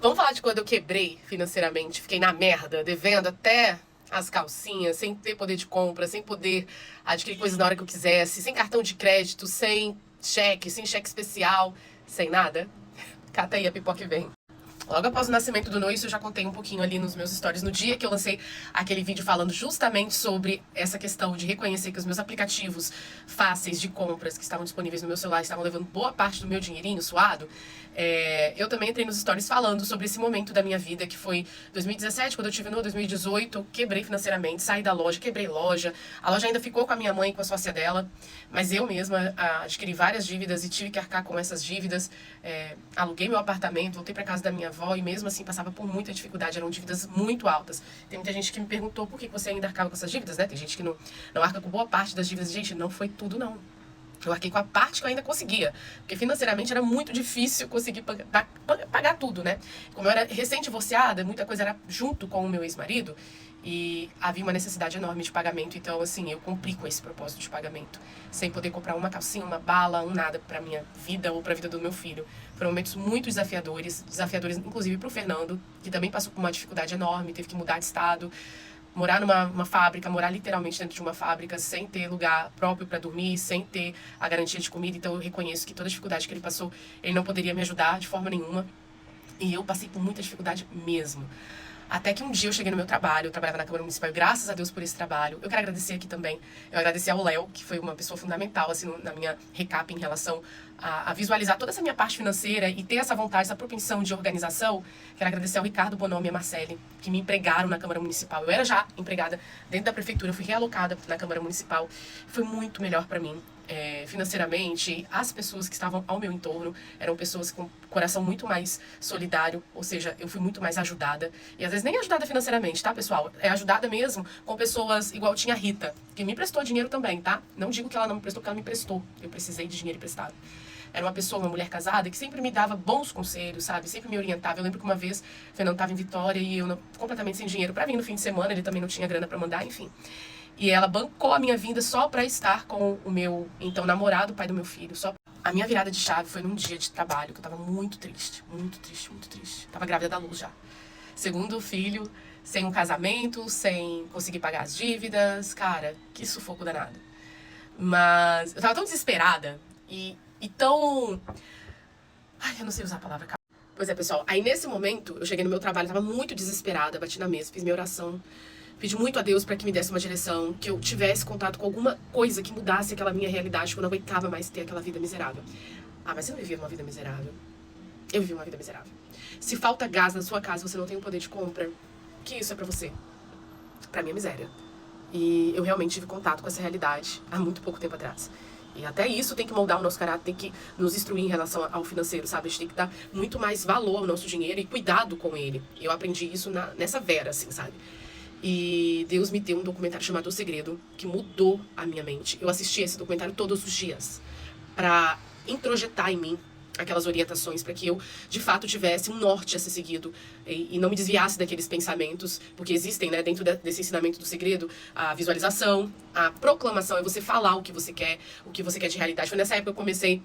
Vamos falar de quando eu quebrei financeiramente, fiquei na merda, devendo até as calcinhas, sem ter poder de compra, sem poder adquirir coisas na hora que eu quisesse, sem cartão de crédito, sem cheque especial, sem nada. Cata aí a pipoca e vem. Logo após o nascimento do Nois, eu já contei um pouquinho ali nos meus stories no dia que eu lancei aquele vídeo falando justamente sobre essa questão de reconhecer que os meus aplicativos fáceis de compras que estavam disponíveis no meu celular estavam levando boa parte do meu dinheirinho suado. Eu também entrei nos stories falando sobre esse momento da minha vida, que foi 2017, quando eu tive no 2018, eu quebrei financeiramente, saí da loja, quebrei loja. A loja ainda ficou com a minha mãe, com a sócia dela, mas eu mesma adquiri várias dívidas e tive que arcar com essas dívidas. Aluguei meu apartamento, voltei para casa da minha avó e mesmo assim passava por muita dificuldade, eram dívidas muito altas. Tem muita gente que me perguntou por que você ainda arcava com essas dívidas, né? Tem gente que não arca com boa parte das dívidas. Gente, não foi tudo não. Eu arquei com a parte que eu ainda conseguia, porque financeiramente era muito difícil conseguir pagar tudo, né? Como eu era recém-divorciada, muita coisa era junto com o meu ex-marido e havia uma necessidade enorme de pagamento, então assim, eu cumpri com esse propósito de pagamento, sem poder comprar uma calcinha, uma bala, um nada pra minha vida ou pra vida do meu filho. Foram momentos muito desafiadores inclusive pro Fernando, que também passou por uma dificuldade enorme, teve que mudar de estado, morar numa fábrica, morar literalmente dentro de uma fábrica, sem ter lugar próprio para dormir, sem ter a garantia de comida. Então eu reconheço que toda a dificuldade que ele passou, ele não poderia me ajudar de forma nenhuma. E eu passei por muita dificuldade mesmo. Até que um dia eu cheguei no meu trabalho, eu trabalhava na Câmara Municipal e graças a Deus por esse trabalho. Eu quero agradecer aqui também, eu agradecer ao Léo, que foi uma pessoa fundamental assim, na minha recap em relação a visualizar toda essa minha parte financeira e ter essa vontade, essa propensão de organização. Quero agradecer ao Ricardo Bonomi e a Marcele, que me empregaram na Câmara Municipal. Eu era já empregada dentro da prefeitura, eu fui realocada na Câmara Municipal. Foi muito melhor para mim. Financeiramente, as pessoas que estavam ao meu entorno eram pessoas com coração muito mais solidário, ou seja, eu fui muito mais ajudada. E às vezes nem ajudada financeiramente, tá, pessoal? É ajudada mesmo com pessoas igual tinha a Rita, que me prestou dinheiro também, tá? Não digo que ela não me prestou, porque ela me prestou. Eu precisei de dinheiro emprestado. Era uma pessoa, uma mulher casada, que sempre me dava bons conselhos, sabe? Sempre me orientava. Eu lembro que uma vez o Fernando estava em Vitória e eu completamente sem dinheiro para vir no fim de semana, ele também não tinha grana para mandar, enfim. E ela bancou a minha vinda só pra estar com o meu, então, namorado, pai do meu filho. A minha virada de chave foi num dia de trabalho, que eu tava muito triste, muito triste, muito triste. Tava grávida da Luz já. Segundo filho, sem um casamento, sem conseguir pagar as dívidas. Cara, que sufoco danado. Mas eu tava tão desesperada e tão... Ai, eu não sei usar a palavra. Pois é, pessoal. Aí, nesse momento, eu cheguei no meu trabalho, tava muito desesperada, bati na mesa, fiz minha oração. Pedi muito a Deus para que me desse uma direção, que eu tivesse contato com alguma coisa que mudasse aquela minha realidade, que eu não aguentava mais ter aquela vida miserável. Ah, mas você não vivia uma vida miserável? Eu vivi uma vida miserável. Se falta gás na sua casa, você não tem o poder de compra, o que isso é pra você? Pra mim é miséria. E eu realmente tive contato com essa realidade há muito pouco tempo atrás. E até isso tem que moldar o nosso caráter, tem que nos instruir em relação ao financeiro, sabe? A gente tem que dar muito mais valor ao nosso dinheiro e cuidado com ele. E eu aprendi isso nessa vera, assim, sabe? E Deus me deu um documentário chamado O Segredo, que mudou a minha mente. Eu assisti esse documentário todos os dias pra introjetar em mim aquelas orientações, para que eu, de fato, tivesse um norte a ser seguido e não me desviasse daqueles pensamentos, porque existem, né, dentro desse ensinamento do segredo, a visualização, a proclamação, é você falar o que você quer de realidade. Foi nessa época que eu comecei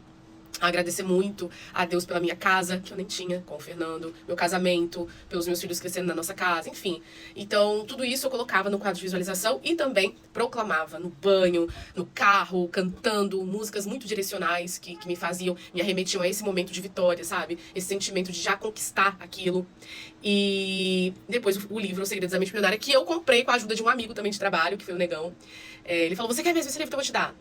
a agradecer muito a Deus pela minha casa, que eu nem tinha, com o Fernando, meu casamento, pelos meus filhos crescendo na nossa casa, enfim. Então, tudo isso eu colocava no quadro de visualização e também proclamava no banho, no carro, cantando músicas muito direcionais que me faziam, me arremetiam a esse momento de vitória, sabe? Esse sentimento de já conquistar aquilo. E depois o livro O Segredo da Mente Milionária, que eu comprei com a ajuda de um amigo também de trabalho, que foi o Negão. Ele falou, você quer mesmo esse livro que eu vou te dar?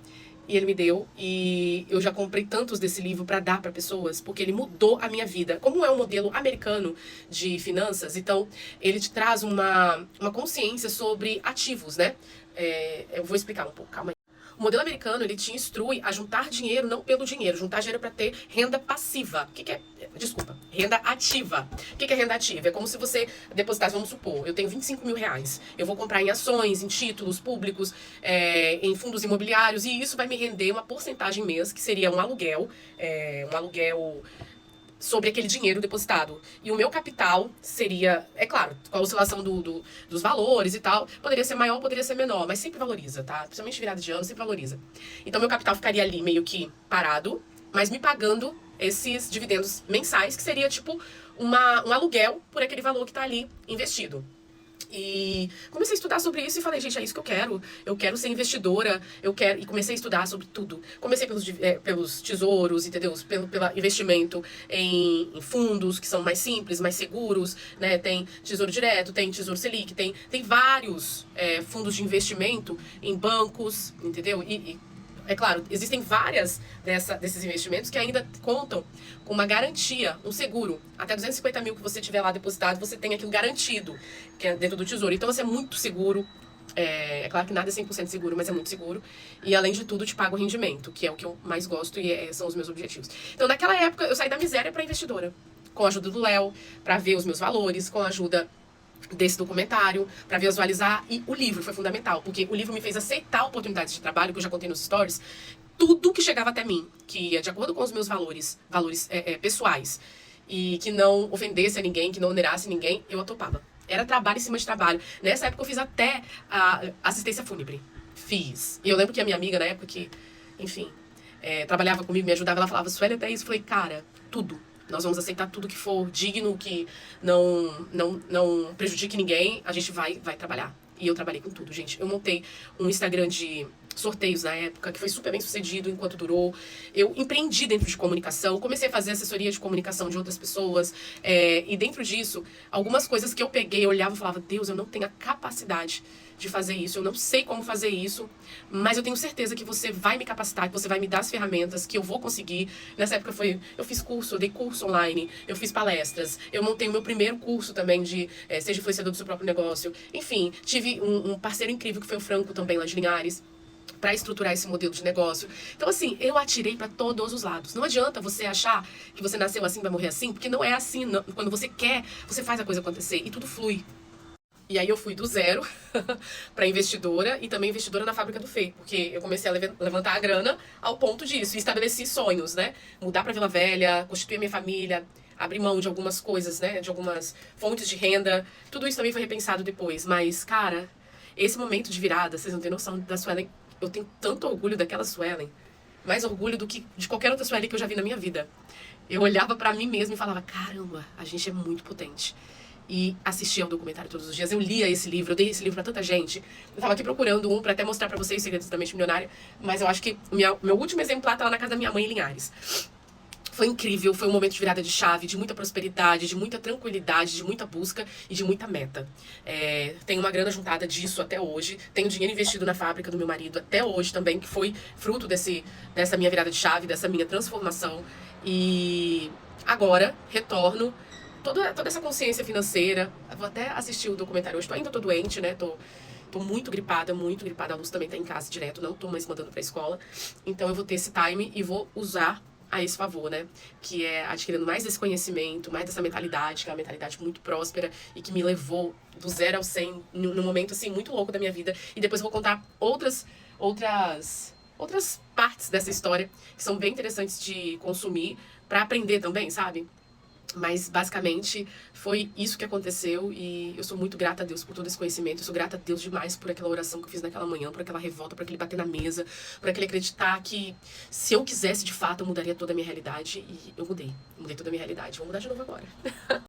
E ele me deu, e eu já comprei tantos desse livro para dar para pessoas, porque ele mudou a minha vida. Como é um modelo americano de finanças, então ele te traz uma consciência sobre ativos, né? Eu vou explicar um pouco, calma aí. O modelo americano, ele te instrui a juntar dinheiro não pelo dinheiro, juntar dinheiro para ter renda passiva. O que é? Desculpa, renda ativa. O que é renda ativa? É como se você depositasse, vamos supor, eu tenho 25 mil reais. Eu vou comprar em ações, em títulos públicos, em fundos imobiliários, e isso vai me render uma porcentagem mês, que seria um aluguel sobre aquele dinheiro depositado. E o meu capital seria, é claro, com a oscilação dos valores e tal, poderia ser maior, poderia ser menor, mas sempre valoriza, tá? Principalmente virada de ano, sempre valoriza. Então meu capital ficaria ali meio que parado, mas me pagando esses dividendos mensais, que seria tipo um aluguel por aquele valor que está ali investido. E comecei a estudar sobre isso e falei, gente, é isso que eu quero ser investidora, e comecei a estudar sobre tudo. Comecei pelos tesouros, entendeu? Pelo investimento em fundos, que são mais simples, mais seguros, né? Tem Tesouro Direto, tem Tesouro Selic, tem vários fundos de investimento em bancos, entendeu? É claro, existem várias desses investimentos que ainda contam com uma garantia, um seguro. Até 250 mil que você tiver lá depositado, você tem aquilo garantido, que é dentro do tesouro. Então, você é muito seguro. É claro que nada é 100% seguro, mas é muito seguro. E, além de tudo, te paga o rendimento, que é o que eu mais gosto e são os meus objetivos. Então, naquela época, eu saí da miséria para investidora. Com a ajuda do Léo, para ver os meus valores, com a ajuda desse documentário, para visualizar, e o livro foi fundamental, porque o livro me fez aceitar oportunidades de trabalho, que eu já contei nos stories, tudo que chegava até mim, que ia de acordo com os meus valores pessoais, e que não ofendesse a ninguém, que não onerasse ninguém, eu a topava. Era trabalho em cima de trabalho. Nessa época eu fiz até a assistência fúnebre. Fiz. E eu lembro que a minha amiga, na época que, enfim, trabalhava comigo, me ajudava, ela falava, Sueli, até isso. Eu falei, cara, tudo. Nós vamos aceitar tudo que for digno, que não prejudique ninguém, a gente vai trabalhar. E eu trabalhei com tudo, gente. Eu montei um Instagram de sorteios na época, que foi super bem sucedido enquanto durou. Eu empreendi dentro de comunicação, comecei a fazer assessoria de comunicação de outras pessoas. E dentro disso, algumas coisas que eu peguei, eu olhava e falava, Deus, eu não tenho a capacidade de fazer isso, eu não sei como fazer isso, mas eu tenho certeza que você vai me capacitar, que você vai me dar as ferramentas, que eu vou conseguir. Nessa época eu fiz curso, eu dei curso online, eu fiz palestras, eu montei o meu primeiro curso também de seja influenciador do seu próprio negócio. Enfim, tive um parceiro incrível que foi o Franco também, lá de Linhares, para estruturar esse modelo de negócio. Então, assim, eu atirei para todos os lados. Não adianta você achar que você nasceu assim, vai morrer assim, porque não é assim. Não. Quando você quer, você faz a coisa acontecer e tudo flui. E aí eu fui do zero para investidora e também investidora na Fábrica do Fê, porque eu comecei a levantar a grana ao ponto disso, e estabeleci sonhos, né? Mudar para Vila Velha, constituir a minha família, abrir mão de algumas coisas, né? De algumas fontes de renda. Tudo isso também foi repensado depois, mas, cara, esse momento de virada, vocês não têm noção da Suelen. Eu tenho tanto orgulho daquela Suelen, mais orgulho do que de qualquer outra Suelen que eu já vi na minha vida. Eu olhava para mim mesma e falava, caramba, a gente é muito potente. E assistia ao documentário todos os dias. Eu lia esse livro, eu dei esse livro pra tanta gente. Eu tava aqui procurando um pra até mostrar pra vocês, Segredos da Mente Milionária, mas eu acho que meu último exemplar tá lá na casa da minha mãe em Linhares. Foi incrível, foi um momento de virada de chave, de muita prosperidade, de muita tranquilidade, de muita busca e de muita meta. Tenho uma grana juntada disso até hoje, tenho dinheiro investido na fábrica do meu marido até hoje também, que foi fruto dessa minha virada de chave, dessa minha transformação. E agora retorno toda essa consciência financeira. Eu vou até assistir o documentário hoje. Ainda tô doente, né? Tô muito gripada. A Luz também tá em casa direto, não tô mais mandando pra escola. Então eu vou ter esse time e vou usar a esse favor, né? Que é adquirindo mais desse conhecimento, mais dessa mentalidade, que é uma mentalidade muito próspera e que me levou do 0 ao 100 num momento, assim, muito louco da minha vida. E depois eu vou contar outras partes dessa história que são bem interessantes de consumir pra aprender também, sabe? Mas, basicamente, foi isso que aconteceu e eu sou muito grata a Deus por todo esse conhecimento. Eu sou grata a Deus demais por aquela oração que eu fiz naquela manhã, por aquela revolta, por aquele bater na mesa, por aquele acreditar que se eu quisesse, de fato, eu mudaria toda a minha realidade. E eu mudei toda a minha realidade. Vou mudar de novo agora.